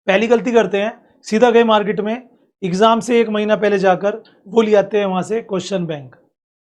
पहली गलती करते हैं, सीधा गए मार्केट में, एग्जाम से 1 महीना पहले जाकर वो ले आते हैं वहां से क्वेश्चन बैंक।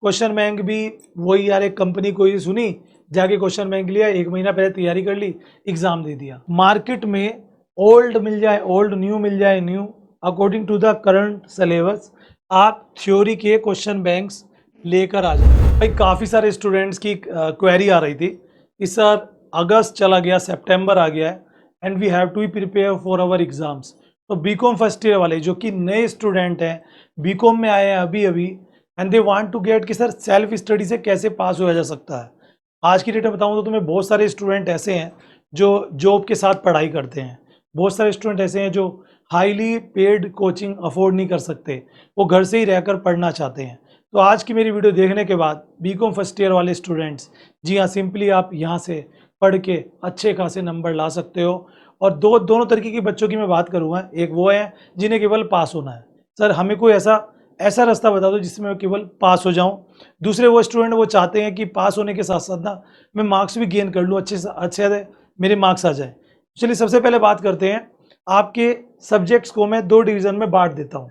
क्वेश्चन बैंक भी वही यार, एक कंपनी कोई सुनी, जाके क्वेश्चन बैंक लिया, 1 महीना पहले तैयारी कर ली, एग्जाम दे दिया। मार्केट में ओल्ड मिल जाए ओल्ड, न्यू मिल जाए new, according to the current syllabus आप थ्योरी के क्वेश्चन बैंक्स लेकर आ जाए। भाई काफ़ी सारे स्टूडेंट्स की क्वेरी आ रही थी कि सर अगस्त चला गया, सितंबर आ गया है and we have to prepare for our exams. तो बीकॉम फर्स्ट ईयर वाले जो कि नए स्टूडेंट हैं, बीकॉम में आए हैं अभी अभी, and they want to get कि सर सेल्फ स्टडी से कैसे पास होया जा सकता है। आज की डेट में बताऊं तो तुम्हें बहुत सारे स्टूडेंट ऐसे हैं जो जॉब के साथ पढ़ाई करते हैं, बहुत सारे स्टूडेंट ऐसे हैं जो हाईली पेड कोचिंग अफोर्ड नहीं कर सकते, वो घर से ही रहकर पढ़ना चाहते हैं। तो आज की मेरी वीडियो देखने के बाद बीकॉम फर्स्ट ईयर वाले स्टूडेंट्स, जी हाँ, सिंपली आप यहाँ से पढ़ के अच्छे खासे नंबर ला सकते हो। और दोनों तरीके के बच्चों की मैं बात करूँगा। एक वो है जिन्हें केवल पास होना है, सर हमें कोई ऐसा रास्ता बता दो जिसमें मैं केवल पास हो जाऊं। दूसरे वो स्टूडेंट वो चाहते हैं कि पास होने के साथ साथ ना मैं मार्क्स भी गेन कर लूँ, अच्छे मेरे मार्क्स आ जाए। चलिए सबसे पहले बात करते हैं, आपके सब्जेक्ट्स को मैं 2 डिवीज़न में बांट देता हूँ।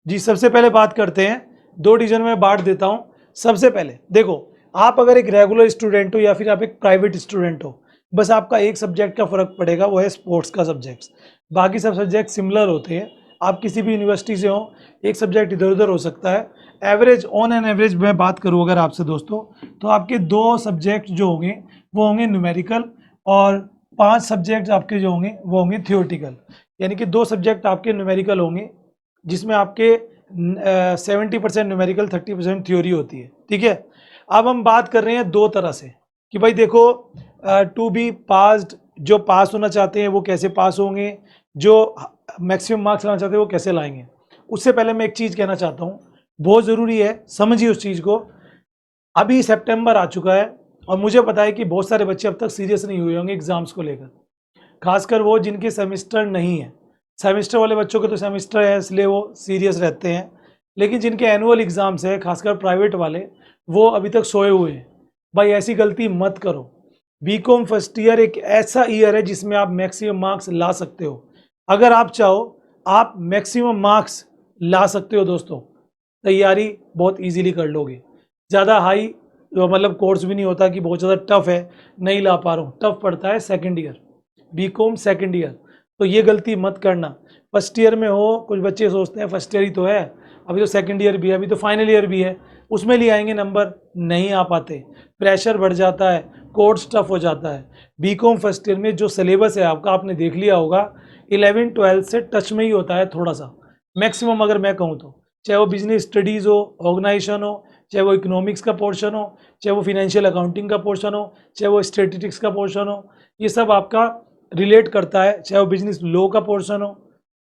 जी सबसे पहले बात करते हैं, 2 डिवीज़न में बांट देता हूँ। सबसे पहले देखो, आप अगर एक रेगुलर स्टूडेंट हो या फिर आप एक प्राइवेट स्टूडेंट हो, बस आपका एक सब्जेक्ट का फ़र्क पड़ेगा, वो है स्पोर्ट्स का सब्जेक्ट। बाकी सब सब्जेक्ट सिमिलर होते हैं। आप किसी भी यूनिवर्सिटी से हो, एक सब्जेक्ट इधर उधर हो सकता है। एवरेज, ऑन एन एवरेज मैं बात करूँ अगर आपसे दोस्तों, तो आपके 2 सब्जेक्ट जो होंगे वो होंगे न्यूमेरिकल, और 5 सब्जेक्ट आपके जो होंगे वो होंगे थियोरटिकल। यानी कि 2 सब्जेक्ट आपके न्यूमेरिकल होंगे जिसमें आपके 70% न्यूमेरिकल, 30% थ्योरी होती है। ठीक है, अब हम बात कर रहे हैं 2 तरह से कि भाई देखो, टू बी पास्ड, जो पास होना चाहते हैं वो कैसे पास होंगे, जो मैक्सिमम मार्क्स लाना चाहते हैं वो कैसे लाएंगे। उससे पहले मैं एक चीज़ कहना चाहता हूँ, बहुत ज़रूरी है, समझिए उस चीज़ को। अभी सितंबर आ चुका है और मुझे पता है कि बहुत सारे बच्चे अब तक सीरियस नहीं हुए होंगे एग्जाम्स को लेकर, खासकर वो जिनके सेमेस्टर नहीं है। सेमेस्टर वाले बच्चों के तो सेमेस्टर है इसलिए वो सीरियस रहते हैं, लेकिन जिनके एनुअल एग्जाम्स है, खासकर प्राइवेट वाले, वो अभी तक सोए हुए हैं। भाई ऐसी गलती मत करो। बीकॉम फर्स्ट ईयर एक ऐसा ईयर है जिसमें आप मैक्सिमम मार्क्स ला सकते हो। अगर आप चाहो आप मैक्सिमम मार्क्स ला सकते हो दोस्तों, तैयारी बहुत इजीली कर लोगे। ज़्यादा हाई मतलब कोर्स भी नहीं होता कि बहुत ज़्यादा टफ है, नहीं ला पा रहा हूँ। टफ पड़ता है second year, B Com second year, तो ये गलती मत करना। फर्स्ट ईयर में हो, कुछ बच्चे सोचते हैं फर्स्ट ईयर ही तो है, अभी तो सेकंड ईयर भी है, अभी तो फाइनल ईयर भी है, उसमें ले आएंगे नंबर, नहीं आ पाते, प्रेशर बढ़ जाता है, कोर्स टफ हो जाता है। बीकॉम फर्स्ट ईयर में जो सिलेबस है आपका, आपने देख लिया होगा, 11-12 से टच में ही होता है थोड़ा सा, मैक्सिमम अगर मैं कहूँ तो। चाहे वो बिजनेस स्टडीज़ हो, ऑर्गेनाइजेशन हो, चाहे वो इकोनॉमिक्स का पोर्शन हो, चाहे वो फिनेंशियल अकाउंटिंग का पोर्शन हो, चाहे वो स्टैटिस्टिक्स का पोर्शन हो, ये सब आपका रिलेट करता है। चाहे वो बिजनेस लॉ का पोर्शन हो,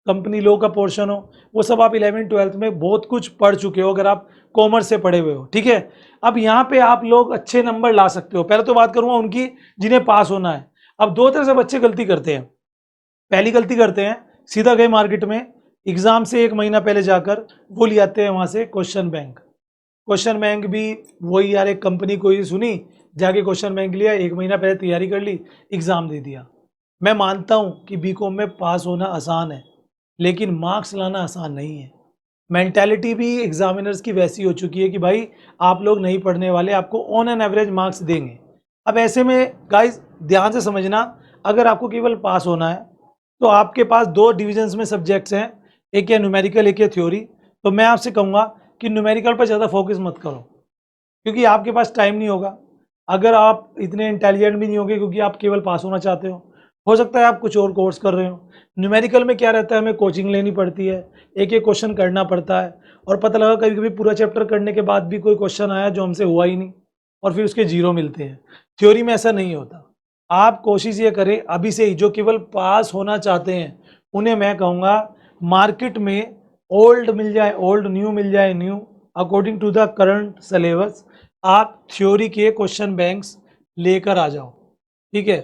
कंपनी लॉ का पोर्शन हो, वो सब आप 11th-12th में बहुत कुछ पढ़ चुके हो अगर आप कॉमर्स से पढ़े हुए हो। ठीक है, अब यहाँ पे आप लोग अच्छे नंबर ला सकते हो। पहले तो बात करूंगा उनकी जिन्हें पास होना है। अब 2 तरह से बच्चे गलती करते हैं। पहली गलती करते हैं, सीधा गए मार्केट में, एग्जाम से 1 महीना पहले जाकर वो ले आते हैं वहां से क्वेश्चन बैंक। क्वेश्चन बैंक भी वही यार, एक कंपनी कोई सुनी, जाके क्वेश्चन बैंक लिया, 1 महीना पहले तैयारी कर ली, एग्जाम दे दिया। मैं मानता हूं कि बीकॉम में पास होना आसान है, लेकिन मार्क्स लाना आसान नहीं है। मेंटालिटी भी एग्जामिनर्स की वैसी हो चुकी है कि भाई आप लोग नहीं पढ़ने वाले, आपको ऑन एन एवरेज मार्क्स देंगे। अब ऐसे में गाइस ध्यान से समझना, अगर आपको केवल पास होना है तो आपके पास 2 डिविजन्स में सब्जेक्ट्स हैं, एक है न्यूमेरिकल, एक है थ्योरी। तो मैं आपसे कहूँगा कि न्यूमेरिकल पर ज़्यादा फोकस मत करो, क्योंकि आपके पास टाइम नहीं होगा। अगर आप इतने इंटेलिजेंट भी नहीं होगे, क्योंकि आप केवल पास होना चाहते हो सकता है आप कुछ और कोर्स कर रहे हो। न्यूमेरिकल में क्या रहता है, हमें कोचिंग लेनी पड़ती है, एक एक क्वेश्चन करना पड़ता है, और पता लगा कभी कभी पूरा चैप्टर करने के बाद भी कोई क्वेश्चन आया जो हमसे हुआ ही नहीं, और फिर उसके 0 मिलते हैं। थ्योरी में ऐसा नहीं होता। आप कोशिश ये करें अभी से ही, जो केवल पास होना चाहते हैं उन्हें मैं कहूँगा मार्केट में ओल्ड मिल जाए ओल्ड, न्यू मिल जाए new, according to the current syllabus आप थ्योरी के क्वेश्चन बैंक्स लेकर आ जाओ। ठीक है,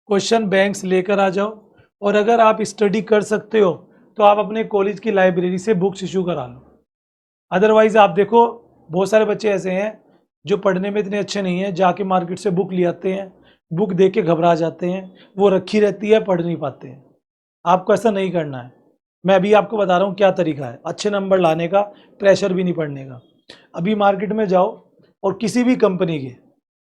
क्वेश्चन बैंक्स लेकर आ जाओ। और अगर आप स्टडी कर सकते हो तो आप अपने कॉलेज की लाइब्रेरी से बुक्स इशू करा लो। अदरवाइज आप देखो, बहुत सारे बच्चे ऐसे हैं जो पढ़ने में इतने अच्छे नहीं हैं, जाके मार्केट से बुक ले आते हैं, बुक देख के घबरा जाते हैं, वो रखी रहती है, पढ़ नहीं पाते हैं। आपको ऐसा नहीं करना है। मैं अभी आपको बता रहा हूँ क्या तरीका है अच्छे नंबर लाने का, प्रेशर भी नहीं पड़ने का। अभी मार्केट में जाओ और किसी भी कंपनी के,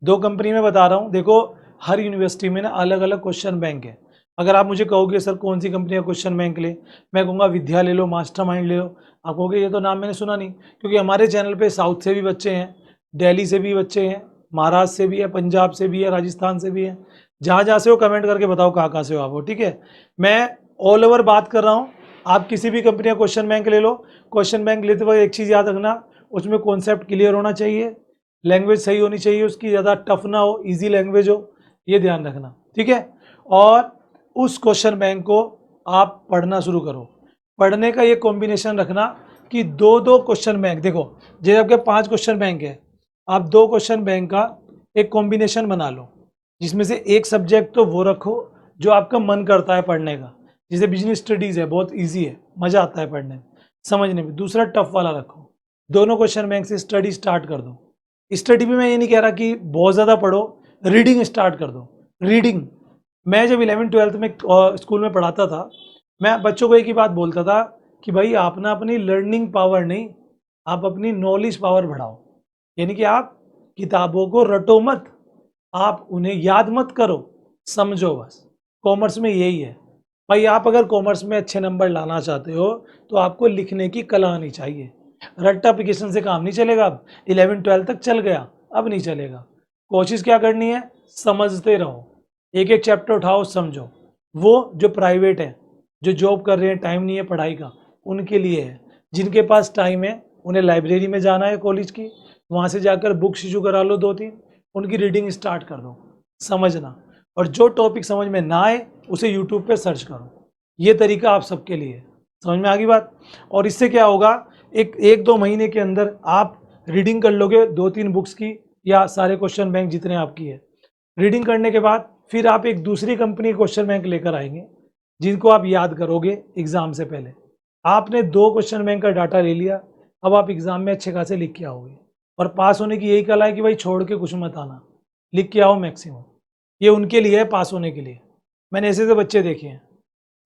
2 कंपनी में बता रहा हूँ, देखो हर यूनिवर्सिटी में ना अलग अलग क्वेश्चन बैंक है। अगर आप मुझे कहोगे सर कौन सी कंपनी का क्वेश्चन बैंक ले, मैं कहूँगा विद्या ले लो, मास्टरमाइंड ले लो। आप कहोगे ये तो नाम मैंने सुना नहीं, क्योंकि हमारे चैनल पे साउथ से भी बच्चे हैं, दिल्ली से भी बच्चे हैं, महाराष्ट्र से भी है, पंजाब से भी है, राजस्थान से भी है। जहाँ जहाँ से हो कमेंट करके बताओ कहाँ कहाँ से हो आप हो, ठीक है। मैं ऑल ओवर बात कर रहा हूँ। आप किसी भी कंपनी का क्वेश्चन बैंक ले लो। क्वेश्चन बैंक लेते वक्त एक चीज़ याद रखना, उसमें कॉन्सेप्ट क्लियर होना चाहिए, लैंग्वेज सही होनी चाहिए उसकी, ज़्यादा टफ ना हो, इजी लैंग्वेज हो, ये ध्यान रखना, ठीक है। और उस क्वेश्चन बैंक को आप पढ़ना शुरू करो। पढ़ने का ये कॉम्बिनेशन रखना कि 2-2 क्वेश्चन बैंक, देखो जैसे आपके 5 क्वेश्चन बैंक है, आप 2 क्वेश्चन बैंक का एक कॉम्बिनेशन बना लो, जिसमें से एक सब्जेक्ट तो वो रखो जो आपका मन करता है पढ़ने का। जैसे बिजनेस स्टडीज़ है, बहुत ईजी है, मज़ा आता है पढ़ने में, समझने में। दूसरा टफ वाला रखो। दोनों क्वेश्चन बैंक से स्टडी स्टार्ट कर दो। स्टडी भी मैं ये नहीं कह रहा कि बहुत ज़्यादा पढ़ो, रीडिंग स्टार्ट कर दो। रीडिंग, मैं जब 11th-12th में स्कूल में पढ़ाता था, मैं बच्चों को एक ही बात बोलता था कि भाई आप ना अपनी लर्निंग पावर नहीं, आप अपनी नॉलेज पावर बढ़ाओ। यानी कि आप किताबों को रटो मत, आप उन्हें याद मत करो, समझो बस। कॉमर्स में यही है भाई। आप अगर कॉमर्स में अच्छे नंबर लाना चाहते हो तो आपको लिखने की कला आनी चाहिए। रट्टा एप्लीकेशन से काम नहीं चलेगा। अब 11th-12th तक चल गया, अब नहीं चलेगा। कोशिश क्या करनी है, समझते रहो, एक एक चैप्टर उठाओ, समझो। वो जो प्राइवेट है, जो जॉब कर रहे हैं, टाइम नहीं है पढ़ाई का, उनके लिए है। जिनके पास टाइम है उन्हें लाइब्रेरी में जाना है कॉलेज की, वहाँ से जाकर बुक्स इशू करा लो 2-3, उनकी रीडिंग स्टार्ट कर दो, समझना। और जो टॉपिक समझ में ना आए उसे यूट्यूब पे सर्च करो। ये तरीका आप सबके लिए है। समझ में आ गई बात। और इससे क्या होगा, एक 2 महीने के अंदर आप रीडिंग कर लोगे 2-3 बुक्स की, या सारे क्वेश्चन बैंक जितने आपकी है। रीडिंग करने के बाद फिर आप एक दूसरी कंपनी क्वेश्चन बैंक लेकर आएंगे, जिनको आप याद करोगे एग्जाम से पहले। आपने 2 क्वेश्चन बैंक का डाटा ले लिया, अब आप एग्जाम में अच्छे खासे लिख के आओगे। और पास होने की यही कला है कि भाई छोड़ के कुछ मत आना, लिख के आओ मैक्सिमम। ये उनके लिए है पास होने के लिए। मैंने ऐसे ऐसे बच्चे देखे हैं।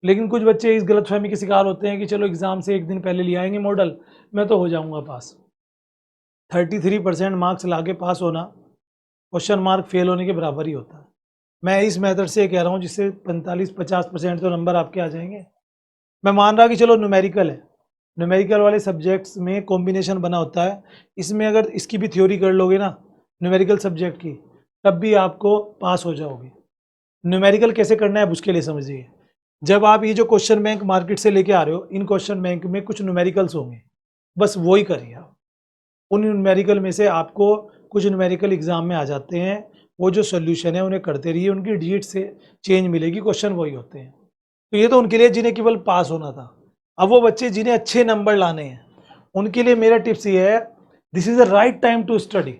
लेकिन कुछ बच्चे इस गलतफहमी के शिकार होते हैं कि चलो एग्जाम से एक दिन पहले ले आएंगे मॉडल, मैं तो हो जाऊंगा पास। 33% मार्क्स लाके पास होना क्वेश्चन मार्क फेल होने के बराबर ही होता है। मैं इस मेथड से कह रहा हूँ जिससे 45-50% तो नंबर आपके आ जाएंगे। मैं मान रहा कि चलो न्यूमेरिकल है, न्यूमेरिकल वाले सब्जेक्ट्स में कॉम्बिनेशन बना होता है, इसमें अगर इसकी भी थ्योरी कर लोगे ना न्यूमेरिकल सब्जेक्ट की, तब भी आपको पास हो जाओगे। न्यूमेरिकल कैसे करना है उसके लिए समझिए। जब आप ये जो क्वेश्चन बैंक मार्केट से लेके आ रहे हो, इन क्वेश्चन बैंक में कुछ न्यूमेरिकल्स होंगे, बस वो ही करिए आप। उन न्यूमेरिकल में से आपको कुछ न्यूमेरिकल एग्जाम में आ जाते हैं, वो जो सोल्यूशन है उन्हें करते रहिए, उनकी डिजिट से चेंज मिलेगी, क्वेश्चन वही होते हैं। तो ये तो उनके लिए जिन्हें केवल पास होना था। अब वो बच्चे जिन्हें अच्छे नंबर लाने हैं, उनके लिए मेरा टिप्स ये है, this is the right time to study.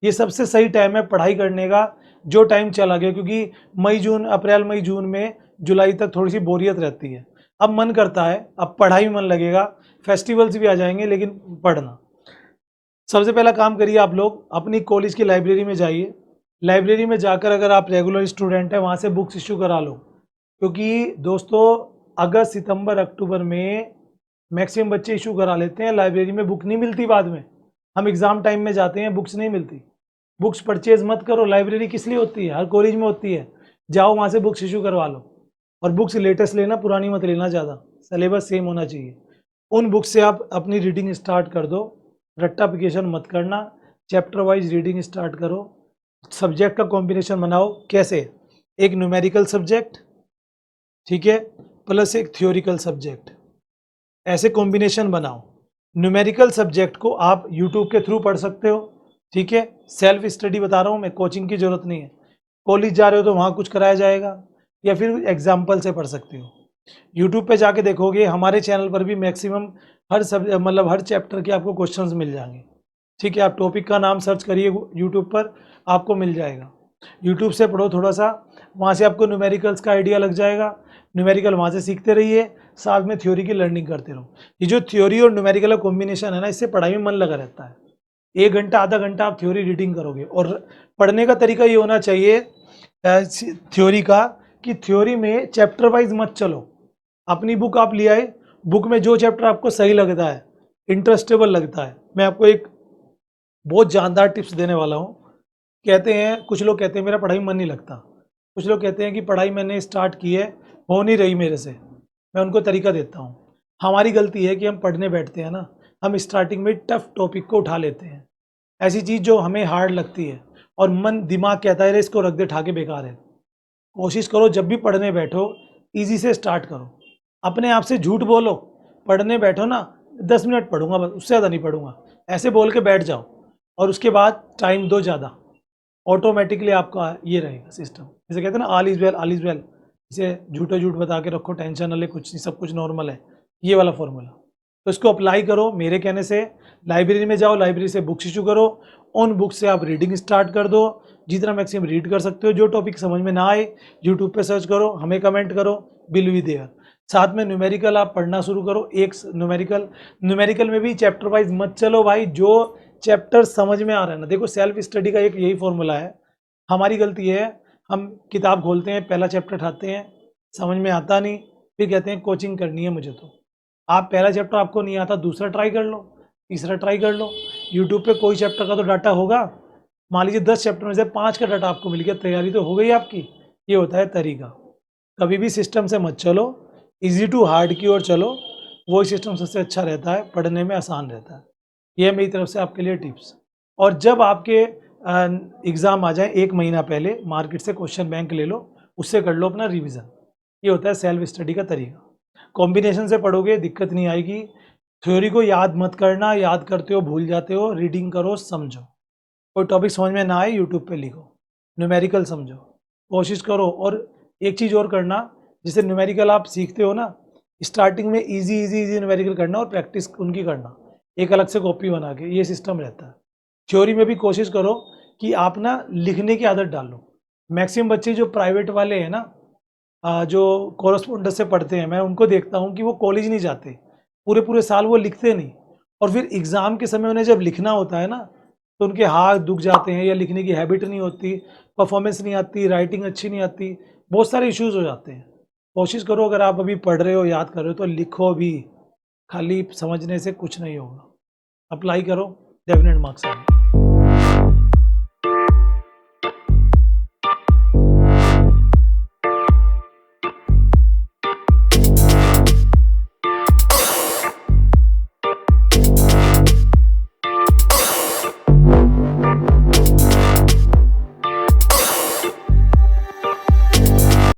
ये सबसे सही टाइम है पढ़ाई करने का। जो टाइम चला गया, क्योंकि अप्रैल मई जून में जुलाई तक थोड़ी सी बोरियत रहती है। अब मन करता है, अब पढ़ाई में मन लगेगा, फेस्टिवल्स भी आ जाएंगे, लेकिन पढ़ना सबसे पहला काम करिए। आप लोग अपनी कॉलेज की लाइब्रेरी में जाइए। लाइब्रेरी में जाकर अगर आप रेगुलर स्टूडेंट हैं, वहाँ से बुक्स इशू करा लो। क्योंकि दोस्तों अगस्त सितंबर अक्टूबर में मैक्सिमम बच्चे इशू करा लेते हैं, लाइब्रेरी में बुक नहीं मिलती बाद में। हम एग्ज़ाम टाइम में जाते हैं, बुक्स नहीं मिलती। बुक्स परचेज मत करो, लाइब्रेरी किस लिए होती है, हर कॉलेज में होती है। जाओ वहाँ से बुक्स इशू करवा लो। और बुक्स लेटेस्ट लेना, पुरानी मत लेना ज़्यादा, सिलेबस सेम होना चाहिए। उन बुक्स से आप अपनी रीडिंग स्टार्ट कर दो, रट्टाफिकेशन मत करना, चैप्टर वाइज रीडिंग स्टार्ट करो। सब्जेक्ट का कॉम्बिनेशन बनाओ। कैसे, एक न्यूमेरिकल सब्जेक्ट, ठीक है, प्लस एक थ्योरिकल सब्जेक्ट, ऐसे कॉम्बिनेशन बनाओ। न्यूमेरिकल सब्जेक्ट को आप यूट्यूब के थ्रू पढ़ सकते हो, ठीक है। सेल्फ स्टडी बता रहा हूँ मैं, कोचिंग की जरूरत नहीं है। कॉलेज जा रहे हो तो वहाँ कुछ कराया जाएगा, या फिर एग्जाम्पल से पढ़ सकते हो। यूट्यूब पे जाके देखोगे, हमारे चैनल पर भी मैक्सिमम हर चैप्टर के आपको क्वेश्चंस मिल जाएंगे, ठीक है। आप टॉपिक का नाम सर्च करिए यूट्यूब पर, आपको मिल जाएगा। यूट्यूब से पढ़ो थोड़ा सा, वहाँ से आपको न्यूमेरिकल्स का आइडिया लग जाएगा। न्यूमेरिकल वहाँ से सीखते रहिए, साथ में थ्योरी की लर्निंग करते रहो। ये जो थ्योरी और न्यूमेरिकल का कॉम्बिनेशन है ना, इससे पढ़ाई में मन लगा रहता है। 1 घंटा आधा घंटा आप थ्योरी रीडिंग करोगे। और पढ़ने का तरीका ये होना चाहिए थ्योरी का, कि थ्योरी में चैप्टर वाइज मत चलो, अपनी बुक आप ले आए, बुक में जो चैप्टर आपको सही लगता है, इंटरेस्टेबल लगता है, मैं आपको एक बहुत जानदार टिप्स देने वाला हूँ। कहते हैं, कुछ लोग कहते हैं मेरा पढ़ाई में मन नहीं लगता, कुछ लोग कहते हैं कि पढ़ाई मैंने स्टार्ट की है, हो नहीं रही मेरे से। मैं उनको तरीका देता हूँ। हमारी गलती है कि हम पढ़ने बैठते हैं ना, हम स्टार्टिंग में टफ टॉपिक को उठा लेते हैं, ऐसी चीज़ जो हमें हार्ड लगती है, और मन दिमाग कहता है रे इसको रख दे, ठाके बेकार है। कोशिश करो जब भी पढ़ने बैठो इजी से स्टार्ट करो, अपने आप से झूठ बोलो, पढ़ने बैठो ना 10 मिनट पढ़ूंगा बस, उससे ज़्यादा नहीं पढ़ूंगा, ऐसे बोल के बैठ जाओ, और उसके बाद टाइम दो ज़्यादा, ऑटोमेटिकली आपका ये रहेगा सिस्टम। जैसे कहते हैं ना all is well, all is well, इसे झूठो झूठ बता के रखो, टेंशन न ले, कुछ नहीं, सब कुछ नॉर्मल है, ये वाला फॉर्मूला। तो इसको अप्लाई करो मेरे कहने से। लाइब्रेरी में जाओ, लाइब्रेरी से बुक्स इशू करो, उन बुक से आप रीडिंग स्टार्ट कर दो, जितना मैक्सिमम रीड कर सकते हो। जो टॉपिक समझ में ना आए यूट्यूब पे सर्च करो, हमें कमेंट करो, विल बी देयर। साथ में न्यूमेरिकल आप पढ़ना शुरू करो, एक न्यूमेरिकल में भी चैप्टर वाइज मत चलो भाई, जो चैप्टर समझ में आ रहा है ना, देखो सेल्फ स्टडी का एक यही फॉर्मूला है। हमारी गलती है, हम किताब खोलते हैं, पहला चैप्टर उठाते हैं, समझ में आता नहीं, फिर कहते हैं कोचिंग करनी है मुझे। तो आप पहला चैप्टर आपको नहीं आता, दूसरा ट्राई कर लो, तीसरा ट्राई कर लो। यूट्यूब पे कोई चैप्टर का तो डाटा होगा, मान लीजिए 10 चैप्टर में से 5 का डाटा आपको मिल गया, तैयारी तो हो गई आपकी। ये होता है तरीका। कभी भी सिस्टम से मत चलो, इजी टू हार्ड की ओर चलो, वही सिस्टम सबसे अच्छा रहता है, पढ़ने में आसान रहता है। ये मेरी तरफ से आपके लिए टिप्स। और जब आपके एग्ज़ाम आ जाए 1 महीना पहले मार्केट से क्वेश्चन बैंक ले लो, उससे कर लो अपना रिवीजन। ये होता है सेल्फ स्टडी का तरीका। कॉम्बिनेशन से पढ़ोगे दिक्कत नहीं आएगी। थ्योरी को याद मत करना, याद करते हो भूल जाते हो, रीडिंग करो, समझो। कोई टॉपिक समझ में ना आए यूट्यूब पे लिखो, न्यूमेरिकल समझो, कोशिश करो। और एक चीज़ और करना, जैसे न्यूमेरिकल आप सीखते हो ना, स्टार्टिंग में इजी इजी इजी न्यूमेरिकल करना और प्रैक्टिस उनकी करना, एक अलग से कॉपी बना के, ये सिस्टम रहता है। थ्योरी में भी कोशिश करो कि आप ना लिखने की आदत डालो। मैक्सिमम बच्चे जो प्राइवेट वाले हैं ना, जो कॉरस्पॉन्डेंस से पढ़ते हैं, मैं उनको देखता हूँ कि वो कॉलेज नहीं जाते, पूरे पूरे साल वो लिखते नहीं, और फिर एग्ज़ाम के समय उन्हें जब लिखना होता है ना, तो उनके हाथ दुख जाते हैं, या लिखने की हैबिट नहीं होती, परफॉर्मेंस नहीं आती, राइटिंग अच्छी नहीं आती, बहुत सारे इश्यूज हो जाते हैं। कोशिश करो अगर आप अभी पढ़ रहे हो, याद कर रहे हो, तो लिखो भी, खाली समझने से कुछ नहीं होगा। अप्लाई करो, डेफिनेट मार्क्स आएंगे।